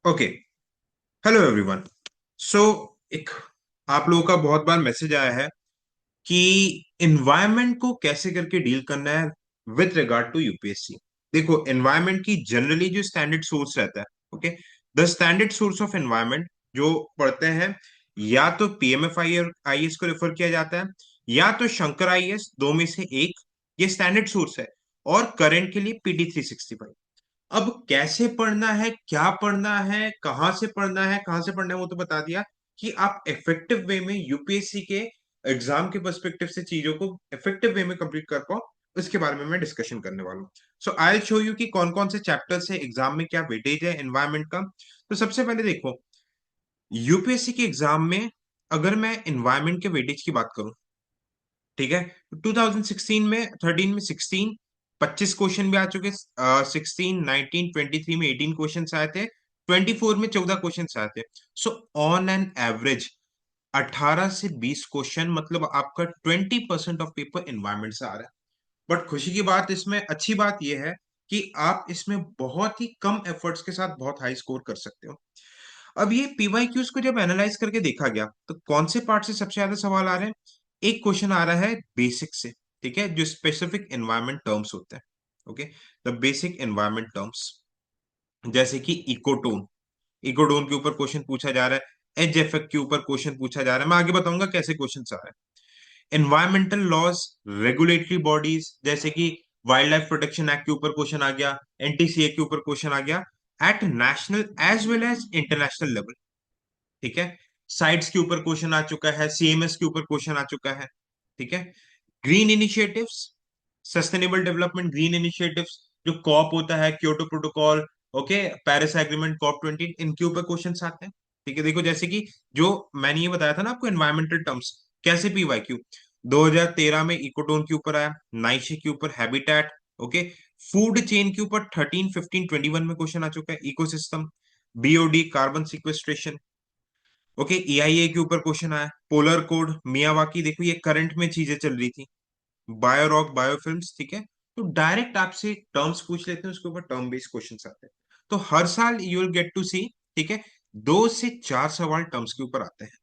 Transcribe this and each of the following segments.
Okay. Hello everyone. सो एक आप लोगों का बहुत बार मैसेज आया है कि एनवायरनमेंट को कैसे करके डील करना है विथ रिगार्ड टू यूपीएससी। देखो, एनवायरनमेंट की जनरली जो स्टैंडर्ड सोर्स रहता है, okay, the standard source of environment जो पढ़ते हैं, या तो पीएमएफ आईएएस को रेफर किया जाता है, या तो शंकर आईएएस, दो में से एक। ये स्टैंडर्ड सोर्स है। और करंट के लिए PD 365। अब कैसे पढ़ना है, क्या पढ़ना है, कहाँ से पढ़ना है, वो तो बता दिया। कि आप इफेक्टिव वे में यूपीएससी के एग्जाम के पर्सपेक्टिव से चीजों को इफेक्टिव वे में कंप्लीट कर पाओ, उसके बारे में मैं डिस्कशन करने वाला हूँ। सो आई विल शो यू कि कौन कौन से चैप्टर्स है, एग्जाम में क्या वेटेज है एनवायरमेंट का। तो सबसे पहले देखो, यूपीएससी के एग्जाम में अगर मैं एनवायरमेंट के वेटेज की बात करूं, ठीक है, 2016 में 13 में 16, 25 क्वेश्चन भी आ चुके। 16, 19, 23 में 18 क्वेश्चन आए थे। 24 में 14 क्वेश्चन आए थे। सो ऑन एन एवरेज 18 से 20 क्वेश्चन, मतलब आपका 20% ऑफ पेपर एनवायरमेंट से आ रहा है। बट खुशी की बात, इसमें अच्छी बात यह है कि आप इसमें बहुत ही कम एफर्ट्स के साथ बहुत हाई स्कोर कर सकते हो। अब ये पीवाईक्यूज को जब एनालाइज करके देखा गया, तो कौन से पार्ट से सबसे ज्यादा सवाल आ रहे हैं। एक क्वेश्चन आ रहा है बेसिक से, ठीक है, जो स्पेसिफिक एनवायरमेंट टर्म्स होते हैं। Okay, the basic environment terms, जैसे कि इकोटोन। इकोटोन के ऊपर क्वेश्चन पूछा जा रहा है। एज इफेक्ट के ऊपर क्वेश्चन पूछा जा रहा है। मैं आगे बताऊंगा कैसे क्वेश्चन आ रहे हैं। एनवायरमेंटल लॉज, रेगुलेटरी बॉडीज, जैसे कि वाइल्ड लाइफ प्रोटेक्शन एक्ट के ऊपर क्वेश्चन आ गया, एनटीसीए के ऊपर क्वेश्चन आ गया, at national as well as international level. ठीक है, साइट्स के ऊपर क्वेश्चन आ चुका है, सीएमएस के ऊपर क्वेश्चन आ चुका है। ठीक है, green initiatives, sustainable development green initiatives, जो कॉप होता है, Kyoto protocol, okay, Paris agreement, COP 20, इनके ऊपर क्वेश्चन आते हैं। ठीक है, देखो जैसे कि जो मैंने ये बताया था ना आपको, एनवायरमेंटल टर्म्स कैसे पीवाईक्यू 2013 में इकोटोन के ऊपर आया, नाइशे के ऊपर हैबिटेट, ओके, फूड चेन के ऊपर 13, 15, 21 में क्वेश्चन आ चुका है, ecosystem, BOD, carbon sequestration. Okay, EIA के ऊपर क्वेश्चन आया, पोलर कोड, मियावाकी, देखो ये करंट में चीजें चल रही थी, बायोरॉक, बायोफिल्म्स। ठीक है, तो डायरेक्ट आपसे टर्म्स पूछ लेते हैं, उसके ऊपर टर्म बेस्ड क्वेश्चन आते हैं। तो हर साल यू विल गेट टू सी, ठीक है, 2 से 4 सवाल टर्म्स के ऊपर आते हैं।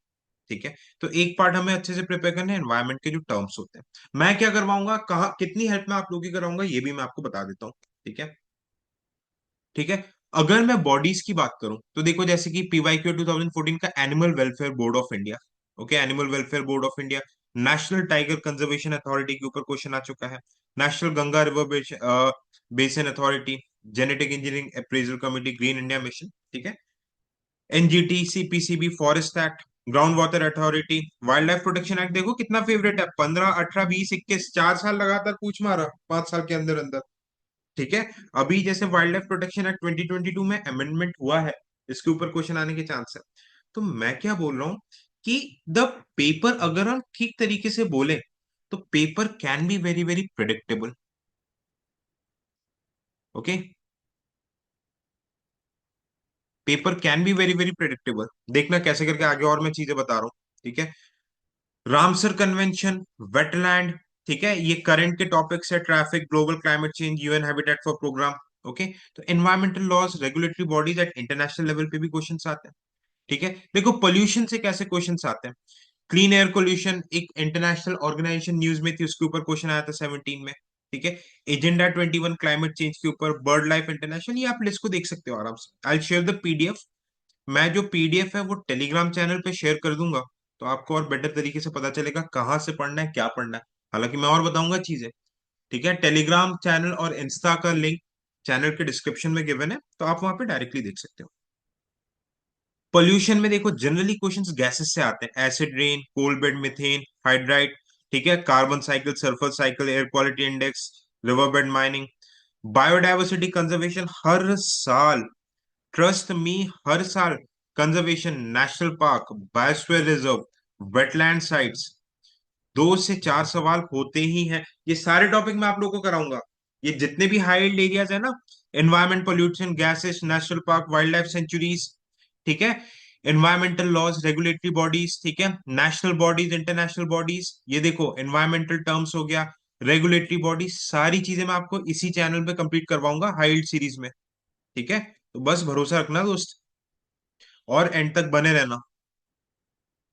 ठीक है, तो एक पार्ट हमें अच्छे से प्रिपेयर करना है, एनवायरमेंट के जो टर्म्स होते हैं। मैं क्या करवाऊंगा, कहा कितनी हेल्प मैं आप लोगों की कराऊंगा, ये भी मैं आपको बता देता हूँ। ठीक है, ठीक है। अगर मैं बॉडीज की बात करूं, तो देखो जैसे कि पीवाईक्यू 2014 का animal welfare board of India, okay, animal welfare board of India, national tiger conservation authority के ऊपर क्वेश्चन आ चुका है, national Ganga river basin authority, genetic engineering appraisal committee, green India mission. ठीक है, NGT, PCB, forest act, ground water authority, wild life protection act. देखो कितना favourite है, 15, 18, 20, 21, 4 साल लगातार पूछ मारा, 5 साल के अंदर अंदर। ठीक है, अभी जैसे वाइल्ड लाइफ प्रोटेक्शन एक्ट 2022 में अमेंडमेंट हुआ है, इसके ऊपर क्वेश्चन आने के चांस है। तो मैं क्या बोल रहा हूं कि द पेपर, अगर हम ठीक तरीके से बोले, तो paper can be very very predictable. Okay, paper can be very very predictable. देखना कैसे करके आगे और मैं चीजें बता रहा हूँ। ठीक है, रामसर कन्वेंशन, वेटलैंड, ठीक है, ये करंट के टॉपिक्स है, traffic, global climate change, UN habitat for program. Okay, तो environmental laws, regulatory bodies at international level पे भी क्वेश्चन आते हैं। ठीक है, देखो पोल्यूशन से कैसे क्वेश्चन आते हैं। क्लीन एयर पोल्यूशन, एक इंटरनेशनल ऑर्गेनाइजेशन न्यूज में थी, उसके ऊपर क्वेश्चन आया था 17 में। ठीक है, एजेंडा 21 क्लाइमेट चेंज के ऊपर, बर्ड लाइफ इंटरनेशनल, ये आप लिस्ट को देख सकते हो आराम से। I share the PDF। मैं जो PDF है वो टेलीग्राम चैनल पे शेयर कर दूंगा, तो आपको और बेटर तरीके से पता चलेगा कहाँ से पढ़ना है, क्या पढ़ना है। हालांकि मैं और बताऊंगा चीजें। ठीक है, टेलीग्राम चैनल और इंस्टा का लिंक चैनल के डिस्क्रिप्शन में गिवन है, तो आप वहां पे डायरेक्टली देख सकते हो। पोल्यूशन में देखो जनरली क्वेश्चंस गैसेस से आते हैं, acid rain, coal bed methane, hydride. ठीक है, carbon cycle, sulphur cycle, air quality index, river bed mining, biodiversity conservation हर साल, ट्रस्ट मी, हर साल conservation, national park, biosphere reserve, wetland sites, 2 से 4 सवाल होते ही हैं। ये सारे टॉपिक मैं आप लोगों को कराऊंगा। ये जितने भी हाइल्ड एरियाज है ना, environment, pollution, gases, national park, wild life sanctuaries, ठीक है, एनवायरमेंटल लॉज, रेगुलेटरी बॉडीज, ठीक है, नेशनल बॉडीज, इंटरनेशनल बॉडीज, ये देखो एनवायरमेंटल टर्म्स हो गया, रेगुलेटरी बॉडीज, सारी चीजें मैं आपको इसी चैनल पे कंप्लीट करवाऊंगा हाइल्ड सीरीज में। ठीक है, तो बस भरोसा रखना दोस्त। और एंड तक बने रहना।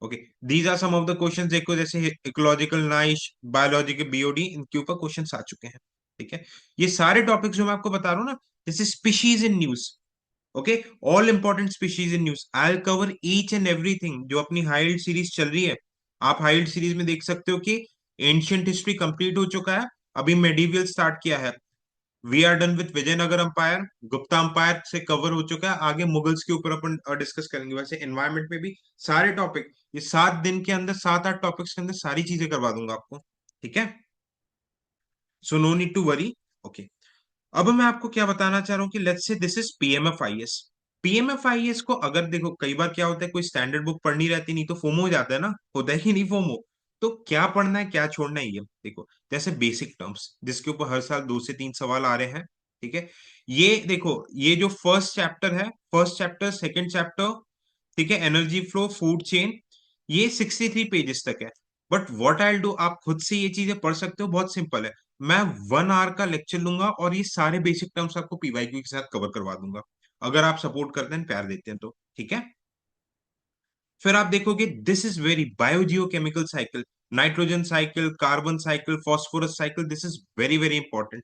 Okay, these are some of the questions. देखो जैसे इकोलॉजिकल नाइश, बायोलॉजिकल बीओडी, इनके ऊपर क्वेश्चंस आ चुके हैं। ठीक है, ये सारे टॉपिक्स जो मैं आपको बता रहा हूँ ना, जैसे species in news, okay, all important species in news, I will cover each and everything. जो अपनी हाइल्ड सीरीज चल रही है, आप हाइल्ड सीरीज में देख सकते हो कि एंशियंट हिस्ट्री कंप्लीट हो चुका है, अभी मेडिवियल स्टार्ट किया है। We are done with Vijayanagara empire, Gupta empire से कवर हो चुका है, आगे मुगल्स के ऊपर अपन डिस्कस करेंगे। वैसे एनवायरमेंट में भी सारे टॉपिक, ये 7 दिन के अंदर, 7-8 टॉपिक्स के अंदर सारी चीजें करवा दूंगा आपको। ठीक है, so no need to worry. Okay, अब मैं आपको क्या बताना चाह रहा हूँ कि लेट्स से दिस इज पीएमएफआईएस। पीएमएफआईएस को अगर देखो, कई बार क्या होता है, कोई स्टैंडर्ड बुक पढ़नी रहती नहीं तो फोमो हो जाता है ना, होता है कि नहीं फोमो। तो क्या पढ़ना है क्या छोड़ना है, ये देखो। जैसे बेसिक टर्म्स, जिसके ऊपर हर साल 2 से 3 सवाल आ रहे हैं। ठीक है, ये देखो, ये जो फर्स्ट चैप्टर है, फर्स्ट चैप्टर, सेकंड चैप्टर, ठीक है, एनर्जी फ्लो, फूड चेन, ये 63 पेजेस तक है। बट व्हाट आई डू, आप खुद से ये चीजें पढ़ सकते हो, बहुत सिंपल है। मैं 1 आवर का लेक्चर लूंगा और ये सारे बेसिक टर्म्स आपको पीवाईक्यू के साथ कवर करवा दूंगा, अगर आप सपोर्ट करते हैं, प्यार देते हैं तो। ठीक है, फिर आप देखोगे this is very biogeochemical cycle, nitrogen cycle, carbon cycle, phosphorus cycle, this is very very important.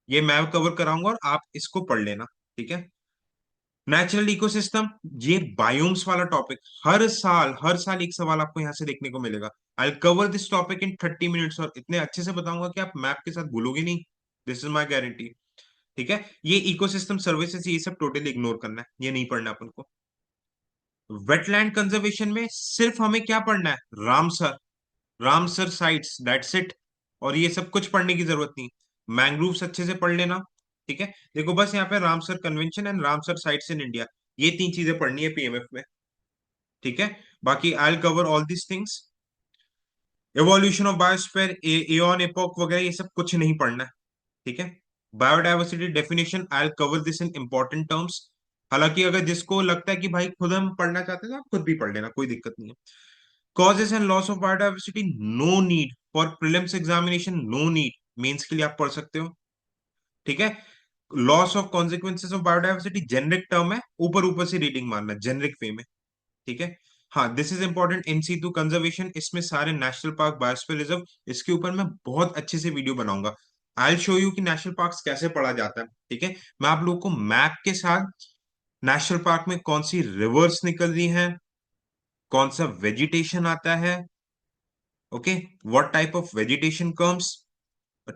ये मैं कवर कराऊंगा और आप इसको पढ़ लेना। ठीक है, नेचुरल इकोसिस्टम, ये बायोम्स वाला टॉपिक, हर साल एक सवाल आपको यहां से देखने को मिलेगा। I cover this topic in 30 minutes, और इतने अच्छे से बताऊंगा कि आप मैप के साथ भूलोगे नहीं, दिस इज माई गारंटी। ठीक है, ये इकोसिस्टम सर्विसेज, ये सब टोटली इग्नोर करना है, ये नहीं पढ़ना अपन को। वेटलैंड कंजर्वेशन में सिर्फ हमें क्या पढ़ना है, Ramsar, Ramsar sites, that's it. और ये सब कुछ पढ़ने की जरूरत नहीं। मैंग्रोव्स अच्छे से पढ़ लेना। ठीक है, देखो बस यहाँ पे Ramsar convention and Ramsar sites in India, ये 3 चीजें पढ़नी है पीएमएफ में। ठीक है, बाकी I will cover all this things. Evolution of biosphere, aeon epoch वगैरह, ये सब कुछ नहीं पढ़ना है। ठीक है, biodiversity definition, I will cover this in important terms. हालांकि अगर जिसको लगता है कि भाई खुद हम पढ़ना चाहते हैं तो आप खुद भी पढ़ लेना, कोई दिक्कत नहीं है। Causes and loss of biodiversity, no need for prelims examination, no need, mains के लिए आप पढ़ सकते हो। ठीक है, loss of consequences of biodiversity generic term है, ऊपर ऊपर से रीडिंग मारना जेनरिक वे में। ठीक है, हाँ, this is important, in situ conservation, इसमें सारे नेशनल पार्क, बायोस्फीयर रिजर्व, इसके ऊपर मैं बहुत अच्छे से वीडियो बनाऊंगा। आई शो यू कि नेशनल पार्क कैसे पढ़ा जाता है। ठीक है, मैं आप लोगों को मैप के साथ नेशनल पार्क में कौन सी रिवर्स निकल रही हैं, कौन सा वेजिटेशन आता है, okay, what type of vegetation comes,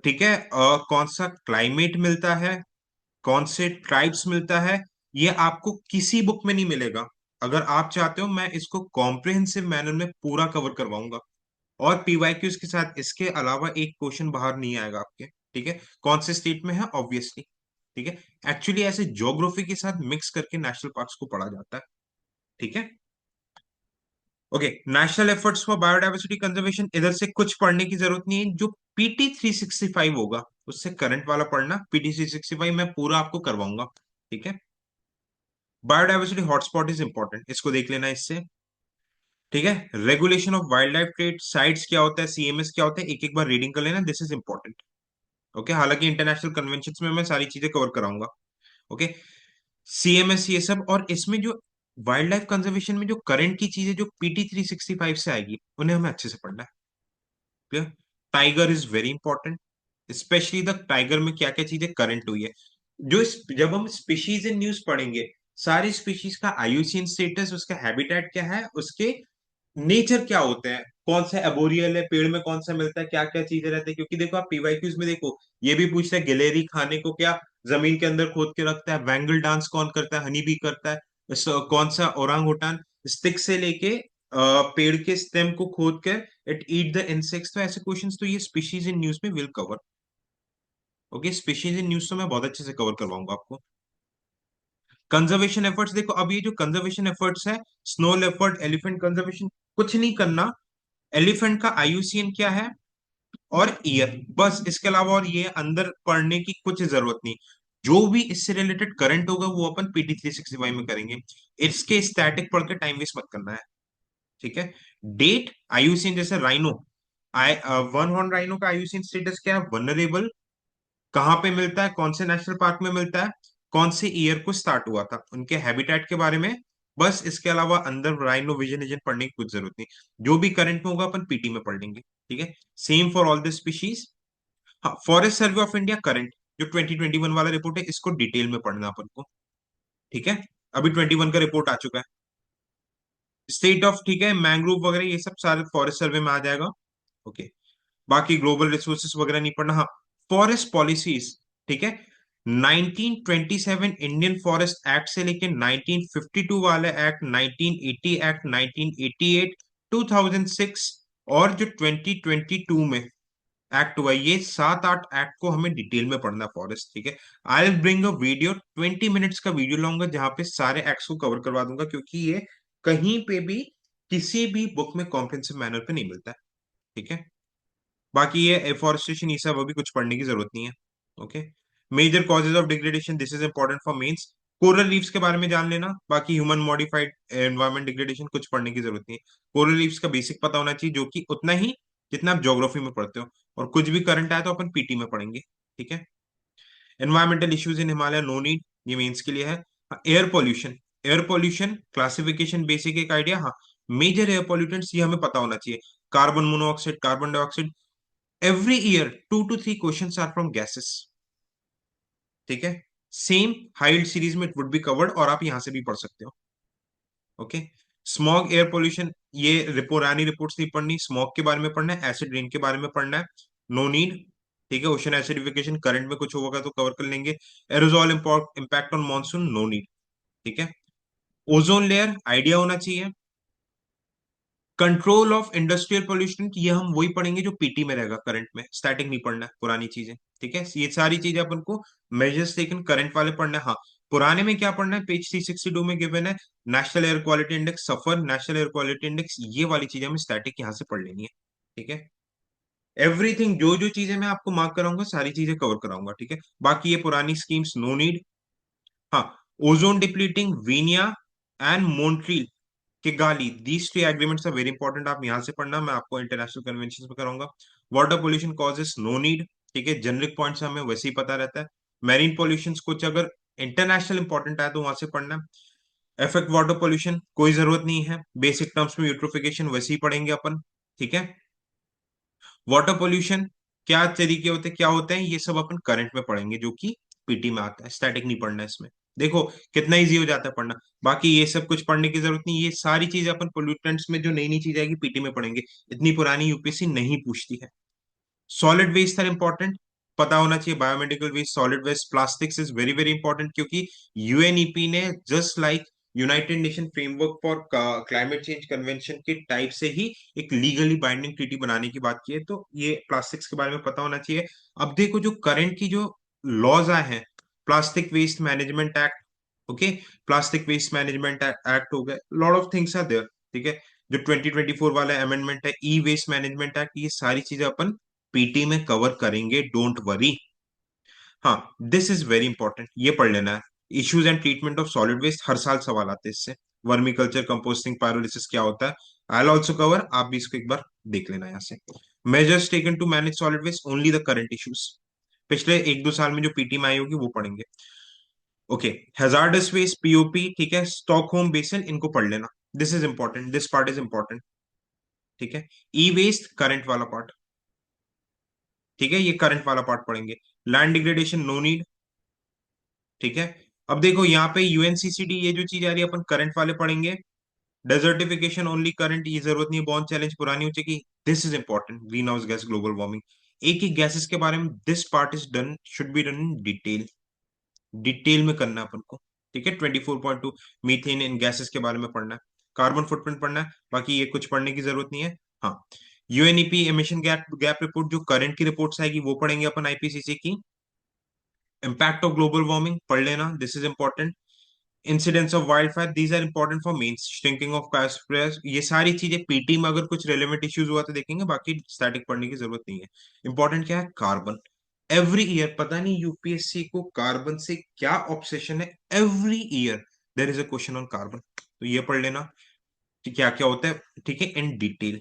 ठीक है, कौन सा क्लाइमेट मिलता है, कौन से ट्राइब्स मिलता है, ये आपको किसी बुक में नहीं मिलेगा। अगर आप चाहते हो, मैं इसको कॉम्प्रिहेंसिव मैनर में पूरा कवर करवाऊंगा। और पीवाईक्यूज के साथ इसके अलावा एक क्वेश्चन बाहर नहीं आएगा आपके। ठीक है, कौन से स्टेट में है, ऑब्वियसली। ठीक है, एक्चुअली ऐसे ज्योग्राफी के साथ मिक्स करके नेशनल पार्क्स को पढ़ा जाता है। ठीक है, okay, national efforts for biodiversity conservation, इधर से कुछ पढ़ने की जरूरत नहीं है। जो पीटी 365 होगा, उससे करंट वाला पढ़ना, पीटी 365 मैं पूरा आपको करवाऊंगा। ठीक है, बायोडाइवर्सिटी हॉटस्पॉट इज इंपॉर्टेंट, इसको देख लेना इससे। ठीक है, regulation of wild life trade, sites क्या होता है, सीएमएस क्या होता है, एक एक बार रीडिंग कर लेना, दिस इज इंपॉर्टेंट। ओके, हालांकि इंटरनेशनल कन्वेंशंस में मैं सारी चीजें कवर कराऊंगा। ओके, सीएमएस ये सब, और इसमें जो वाइल्ड लाइफ कंजर्वेशन में जो करंट की चीजें जो पीटी 365 से आएगी, उन्हें हमें अच्छे से पढ़ना है। Clear, tiger is very important, specially the tiger में क्या क्या चीजें करंट हुई है। जब हम स्पीशीज इन न्यूज पढ़ेंगे, सारी स्पीशीज का आईयूसीएन स्टेटस, उसका हैबिटेट क्या है, उसके नेचर क्या होते हैं, कौन सा एबोरियल है, पेड़ में कौन सा मिलता है, क्या क्या चीजें रहती है। क्योंकि देखो, आप पीवाईक्यूज में देखो, ये भी पूछता है गिलेरी खाने को क्या जमीन के अंदर खोद के रखता है, वैंगल डांस कौन करता है, हनी बी करता है, कौन सा ओरांग उटान स्टिक से लेके पेड़ के स्टेम को खोद कर इट ईट द इंसेक्ट्स। तो ऐसे क्वेश्चंस तो ये स्पीशीज इन न्यूज में will cover. Okay, species in news तो मैं बहुत अच्छे से कवर करवाऊंगा आपको। कंजर्वेशन एफर्ट्स देखो, अब ये जो कंजर्वेशन एफर्ट्स है, स्नो लेपर्ड, एलिफेंट कंजर्वेशन, कुछ नहीं करना। एलिफेंट का आईयूसीएन क्या है और ईयर, बस, इसके अलावा और ये अंदर पढ़ने की कुछ जरूरत नहीं। जो भी इससे रिलेटेड करंट होगा वो अपन पीटी 365 में करेंगे। इसके स्टैटिक पढ़ के टाइम वेस्ट मत करना है। ठीक है, डेट, आईयूसीएन, जैसे rhino, I one horn rhino का आईयूसीएन स्टेटस क्या है, वनरेबल, कहाँ पे मिलता है, कौन से नेशनल पार्क में मिलता है, कौन से ईयर को स्टार्ट हुआ था, उनके हैबिटेट के बारे में, बस इसके अलावा अंदर राइनो विजन विजन पढ़ने की कुछ जरूरत नहीं। जो भी करंट में होगा अपन पीटी में पढ़ लेंगे, ठीक है। Same for all the species. हाँ, forest survey of India current जो 2021 वाला रिपोर्ट है, इसको डिटेल में पढ़ना अपन को, ठीक है। अभी 21 का रिपोर्ट आ चुका है। स्टेट ऑफ, ठीक है, मैंग्रोव वगैरह ये सब सारे फॉरेस्ट सर्वे में आ जाएगा। ओके। बाकी ग्लोबल रिसोर्सेस वगैरह नहीं पढ़ना। हाँ, फॉरेस्ट पॉलिसीज, ठीक है। 1927 इंडियन फॉरेस्ट एक्ट से लेके 1952 वाला एक्ट, 1980 एक्ट, 1988, 2006 और जो 2022 में एक्ट हुआ, ये 7-8 एक्ट को हमें डिटेल में पढ़ना फॉरेस्ट, ठीक है। I will bring a video, 20 minutes का वीडियो लाऊंगा जहां पे सारे एक्ट्स को कवर करवा दूंगा, क्योंकि ये कहीं पे भी किसी भी बुक में कॉम्प्रिहेंसिव मैनर पे नहीं मिलता है, ठीक है। बाकी ये एफॉरेस्टेशन ये सब अभी कुछ पढ़ने की जरूरत नहीं है। Okay. Major causes of degradation, this is important for mains. Coral reefs के बारे में जान लेना। बाकी ह्यूमन मॉडिफाइड एनवायरमेंट डिग्रेडेशन कुछ पढ़ने की जरूरत नहीं है। कोरल रीफ्स का बेसिक पता होना चाहिए, जो कि उतना ही जितना आप ज्योग्राफी में पढ़ते हो। और कुछ भी करंट आया तो अपन पीटी में पढ़ेंगे, ठीक है। Environmental issues in Himalaya, no need, ये मेंस के लिए है। Air pollution, air pollution classification basic एक आइडिया। हाँ, मेजर एयर पोल्यूटेंट्स ये हमें पता होना चाहिए। Carbon monoxide, carbon dioxide. Every year 2 to 3 questions are from gases, ठीक है। सेम हाइल्ड सीरीज में इट वुड बी कवर्ड, और आप यहां से भी पढ़ सकते हो। ओके। स्मॉग एयर पोल्यूशन, ये पुरानी रिपोर्ट्स नहीं पढ़नी, स्मॉग के बारे में पढ़ना है, एसिड रेन के बारे में पढ़ना है, नो नीड, ठीक है। ओशन एसिडिफिकेशन करंट में कुछ होगा तो कवर कर लेंगे। Aerosol impact on monsoon, no need, ठीक है। ओजोन लेयर आइडिया होना चाहिए। कंट्रोल ऑफ इंडस्ट्रियल पोल्यूशन, ये हम वही पढ़ेंगे जो पीटी में रहेगा, करंट में स्टैटिक नहीं पढ़ना है, पुरानी चीजें, ठीक है। ये सारी चीजें अपन को मेजर्स टेकन करंट वाले पढ़ना है। हाँ, पुराने में क्या पढ़ना है, पेज 362 में गिवन है नेशनल एयर क्वालिटी इंडेक्स, सफर नेशनल एयर क्वालिटी इंडेक्स, ये वाली चीजें हमें स्टैटिक यहाँ से पढ़ लेनी है, ठीक है। एवरीथिंग, जो जो चीजें मैं आपको मार्क कराऊंगा सारी चीजें कवर कराऊंगा, ठीक है। बाकी ये पुरानी स्कीम्स, नो नीड। हाँ, ozone depleting Vienna and Montreal Kigali, these three agreements are very important, आप यहां से पढ़ना, मैं आपको इंटरनेशनल कन्वेंशन में कराऊंगा। Water pollution causes, no need, ठीक है, जनरिक पॉइंट्स हमें वैसे ही पता रहता है। मैरीन पोल्यूशन कुछ अगर इंटरनेशनल इंपॉर्टेंट है तो वहां से पढ़ना। इफेक्ट वाटर पोल्यूशन कोई जरूरत नहीं है, बेसिक टर्म्स में यूट्रोफिकेशन वैसे ही पढ़ेंगे अपन, ठीक है। वाटर पोल्यूशन क्या तरीके होते हैं, क्या होते हैं, ये सब अपन करंट में पढ़ेंगे, जो कि पीटी में आता है, स्टैटिक नहीं पढ़ना है इसमें। देखो कितना इजी हो जाता है पढ़ना। बाकी ये सब कुछ पढ़ने की जरूरत नहीं, ये सारी चीज अपन पोल्यूटेंट्स में जो नई नई चीज आएगी पीटी में पढ़ेंगे। इतनी पुरानी यूपीएससी नहीं पूछती है। सॉलिड वेस्ट आर इंपॉर्टेंट, पता होना चाहिए। Biomedical waste, solid waste, plastics is very very important, क्योंकि यूएनईपी ने just like United Nation framework for climate change convention के टाइप से ही एक लीगली बाइंडिंग ट्रीटी बनाने की बात की है, तो ये प्लास्टिक्स के बारे में पता होना चाहिए। अब देखो जो करंट की जो लॉज आए हैं, plastic waste management act, okay, plastic waste management act हो गए, lot of things are there, ठीक है। जो 2024 वाला अमेंडमेंट है, ई वेस्ट मैनेजमेंट एक्ट, ये सारी चीजें अपन पीटी में कवर करेंगे, डोंट वरी। हाँ, दिस इज वेरी इंपॉर्टेंट, ये पढ़ लेना है। Issues and treatment of solid waste, हर साल सवाल आते हैं इससे। वर्मी कल्चर, कंपोस्टिंग, पायरोलिसिस क्या होता है, आई ऑल्सो कवर, आप भी इसको एक बार देख लेना यहाँ से। Measures taken to manage solid waste, only the current issues, पिछले 1-2 साल में जो पीटी में आई होगी वो पढ़ेंगे। ओके। हैजार्डस वेस्ट, पीओपी, ठीक है, स्टॉकहोम बेसिन, इनको पढ़ लेना, this is important, this part is important, ठीक है। ई वेस्ट करंट वाला पार्ट, ठीक है, ये करंट वाला पार्ट पढ़ेंगे। लैंड डिग्रेडेशन, नो नीड, ठीक है। अब देखो यहाँ पे यूएनसीसीडी, ये जो चीज आ रही है अपन करंट वाले पढ़ेंगे। डेजर्टिफिकेशन ओनली करंट, ये जरूरत नहीं है, बॉन्ड चैलेंज पुरानी हो चुकी। This is important, green house gas, global warming, एक एक गैसेस के बारे में, this part is done, should be done in detail, detail में करना है अपन को, ठीक है। 24.2 मीथेन इन गैसेस के बारे में पढ़ना है। कार्बन फुटप्रिंट पढ़ना है, बाकी ये कुछ पढ़ने की जरूरत नहीं है। हाँ, UNEP emission gap gap report, जो करंट की रिपोर्ट्स आएगी वो पढ़ेंगे अपन, आईपीसीसी की। इम्पैक्ट ऑफ ग्लोबल वार्मिंग पढ़ लेना, this is important. Incidents of wild fire, these are important for mains. Shrinking of biosphere, ये सारी चीजें पीटी में अगर कुछ रेलेवेंट इश्यूज हुआ तो देखेंगे, बाकी स्टैटिक पढ़ने की जरूरत नहीं है। इंपॉर्टेंट क्या है, कार्बन। एवरी ईयर, पता नहीं यूपीएससी को कार्बन से क्या ऑब्सेशन है, every year there is a question on carbon, तो ये पढ़ लेना कि क्या क्या होता है, ठीक है, इन डिटेल,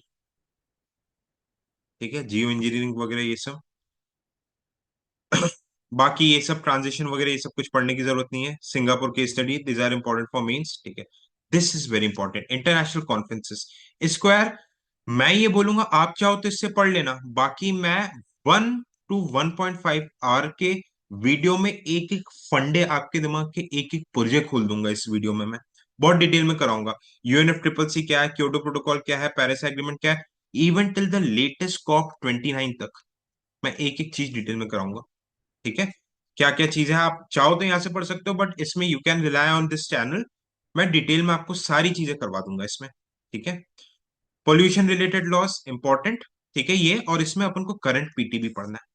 ठीक है। जियो इंजीनियरिंग वगैरह ये सब। बाकी ये सब ट्रांजिशन वगैरह ये सब कुछ पढ़ने की जरूरत नहीं है। सिंगापुर की study, this are important for mains, ठीक है। This is very important. International conferences square, मैं ये बोलूंगा आप चाहो तो इससे पढ़ लेना, बाकी मैं 1 to 1.5 आवर के वीडियो में एक एक फंडे आपके दिमाग के एक एक पुर्जे खोल दूंगा। इस वीडियो में मैं बहुत डिटेल में कराऊंगा। यूएनएफ ट्रिपल सी क्या है, क्योटो प्रोटोकॉल क्या है, पेरिस एग्रीमेंट क्या है, even till the latest COP 29 तक मैं एक एक चीज डिटेल में कराऊंगा। ठीक है, क्या क्या चीजें आप चाहो तो यहाँ से पढ़ सकते हो, बट इसमें you can rely on this channel. मैं डिटेल में आपको सारी चीजें करवा दूंगा इसमें। ठीक है, पोल्यूशन रिलेटेड लॉस इंपॉर्टेंट, ठीक है ये, और इसमें अपन को करंट पीटी भी पढ़ना है।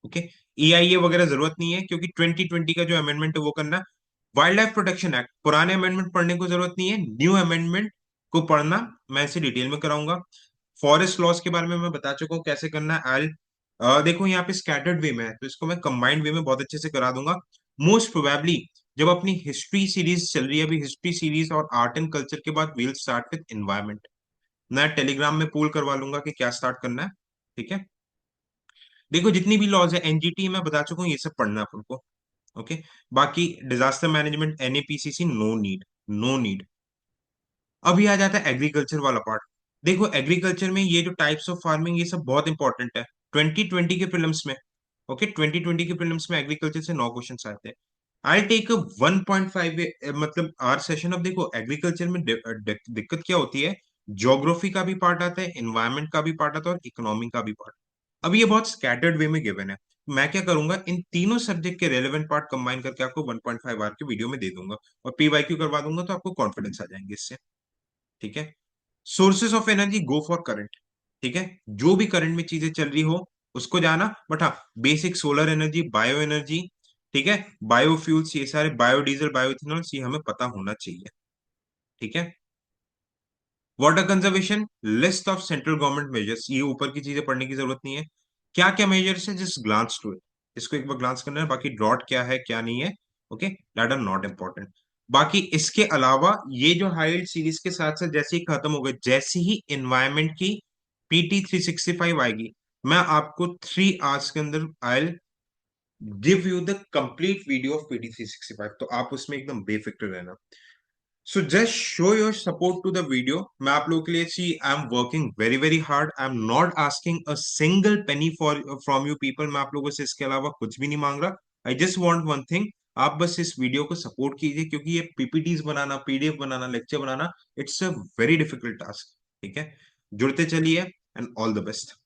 ओके, EIA वगैरह जरूरत नहीं है क्योंकि 2020 का जो अमेंडमेंट है वो करना है। वाइल्ड लाइफ प्रोटेक्शन एक्ट, पुराने अमेंडमेंट पढ़ने को जरूरत नहीं है, न्यू अमेंडमेंट को पढ़ना, मैं इसे डिटेल में कराऊंगा। फॉरेस्ट लॉस के बारे में मैं बता चुका हूँ कैसे करना है। आई देखो यहाँ पे स्कैटर्ड वे में है तो इसको मैं कंबाइंड वे में बहुत अच्छे से करा दूंगा। मोस्ट प्रोबेबली जब अपनी हिस्ट्री सीरीज चल रही है अभी, हिस्ट्री सीरीज और आर्ट एंड कल्चर के बाद वील स्टार्ट विद एनवायरमेंट। मैं टेलीग्राम में पूल करवा लूंगा कि क्या स्टार्ट करना है। ठीक है, देखो जितनी भी लॉज है एनजीटी मैं बता चुका हूँ, ये सब पढ़ना है अपन को। ओके, बाकी disaster management NAPCC no need, no need. अभी आ जाता है एग्रीकल्चर वाला पार्ट। देखो एग्रीकल्चर में ये जो टाइप्स ऑफ फार्मिंग ये सब बहुत इंपॉर्टेंट है 2020 के प्रीलिम्स में। ओके, 2020 के प्रीलिम्स में एग्रीकल्चर से 9 क्वेश्चन आए थे। आई टेक 1.5 मतलब आर सेशन। अब देखो एग्रीकल्चर में दिक्कत क्या होती है, ज्योग्राफी का भी पार्ट आता है, इन्वायरमेंट का भी पार्ट आता है और इकोनॉमी का भी पार्ट। अब ये बहुत स्कैटर्ड वे में गिवन है। मैं क्या करूंगा, इन तीनों सब्जेक्ट के रेलेवेंट पार्ट कंबाइन करके आपको 1.5 आवर के वीडियो में दे दूंगा और PYQ करवा दूंगा, तो आपको कॉन्फिडेंस आ जाएंगे इससे। ठीक है, sources of energy, go for current. ठीक है, जो भी करंट में चीजें चल रही हो उसको जाना, बट हाँ basic solar energy, bio energy, ठीक है, बायोफ्यूल्स, ये सारे बायोडीजल, बायोइथेनॉल, ये हमें पता होना चाहिए। ठीक है, water conservation, list of central government measures, ये ऊपर की चीजें पढ़ने की जरूरत नहीं है। क्या क्या मेजर्स है, जस्ट ग्लांस टू इट, इसको एक बार ग्लांस करना है। बाकी ड्रॉट क्या है क्या नहीं है, okay, that are not important. बाकी इसके अलावा ये जो हाइलाइट सीरीज के साथ साथ जैसे ही खत्म हो गए, जैसे ही एनवायरमेंट की PT 365 आएगी, मैं आपको 3 आवर्स के अंदर I give you the complete video of PT 365, तो आप उसमें एकदम बेफिक्र रहना। So just show your support to the video. मैं आप लोगों के लिए see I am working very very hard. I am not asking a single penny for from you people. मैं आप लोगों से इसके अलावा कुछ भी नहीं मांग रहा। I just want one thing, आप बस इस वीडियो को सपोर्ट कीजिए क्योंकि ये PPTs banana, PDF banana, lecture banana, it's a very difficult task. ठीक है, जुड़ते चलिए एंड ऑल द बेस्ट।